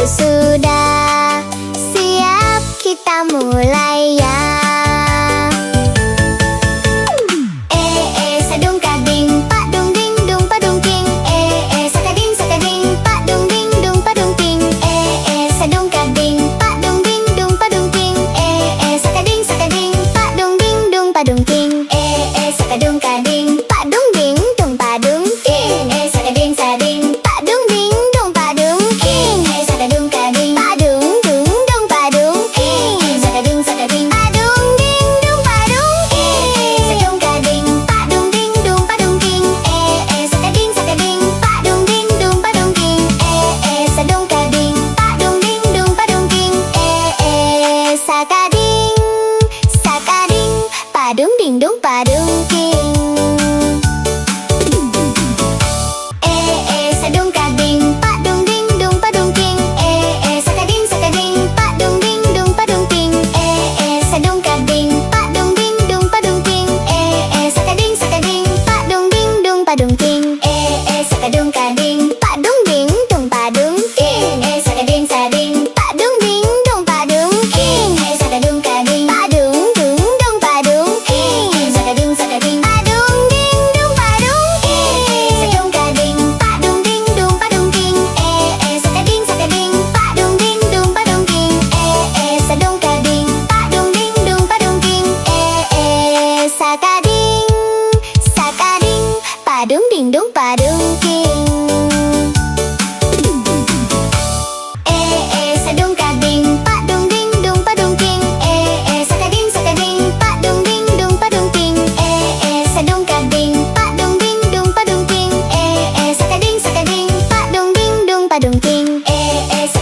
sudah siap, kita mulai ya. Sadung kading, pak dung ding dung padung king. Sakading sakading, pak dung ding dung padung king. Sadung kading, pak dung ding dung padung king. Sakading sakading, pak dung ding dung padung king. Sakadung kading, pak dung ding dung padung king. Sakading sading, pak dung ding dung padung king. Sakadung kading, pak dung dung dung padung king. Sakadung sakading, pak dung ding dung padung king. Sadung kading, pak dung ding dung padung king. Sakading sakading, pak dung ding dung padung king. Sadung kading, pak dung ding dung padung king. Sakading sakading, padung ding dung padung king. Sadung kading, pak dung ding dung padung king. Sakading sakading, pak dung ding dung padung king. Sadung kading, pak dung ding dung padung king. Sakading sakading, pak dung ding dung padung king. Sakadung kading, pak dung ding dung padung king. Sakading sading, pak dung ding dung padung king. Sakadung kading, pak dung dung dung padung king. Sakadung sakading, pak dung ding dung padung king. Sadung kading, pak dung ding dung padung king. Sakading sakading, pak dung ding dung padung king. Sadung kading, pak dung ding dung padung king. Sakading sakading, padung ding dung padung king. Sadung kading, pak dung ding dung padung king. Sakading sakading, pak dung ding dung padung king. Sadung kading, pak dung ding dung padung king. Sakading sakading, pak dung ding dung padung king.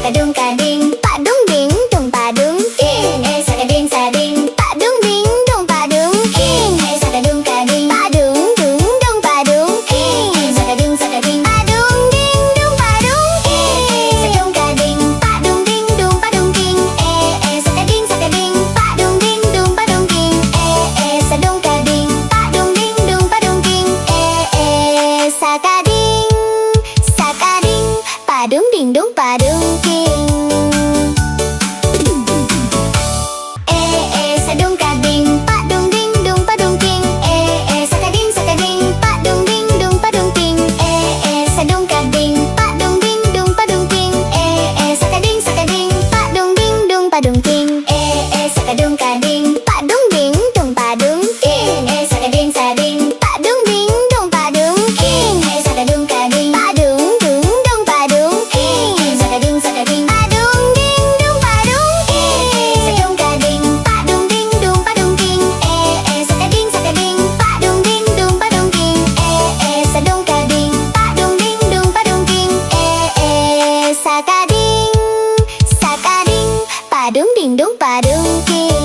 Sakadung kading, pak dung ding dung padung king. Sakading sading, pak dung ding dung padung king. Sakadung kading, pak dung dung dung padung king. Sakadung sakading, pak dung ding dung padung king. Sadung kading, pak dung ding dung padung king. Sakading sakading, pak dung ding dung padung king. Sadung kading, pak dung ding dung padung king. Sakading sakading, padung ding dung padung king. Sadung kading, pak dung ding dung padung king. Sakading sakading, pak dung ding dung padung king. Sadung kading, pak dung ding dung padung king. Sakading sakading, pak dung ding dung padung king. Sakadung kading, pak dung ding dung padung king. Sakading sading, pak dung ding dung padung king. Sakadung kading, pak dung dung dung padung king. Sakadung sakading, pak dung ding dung padung king. Sadung kading, pak dung ding dung padung king. Sakading sakading, pak dung ding dung padung king. Sadung kading, pak dung ding dung padung king. Sakading sakading, padung ding dung padung king.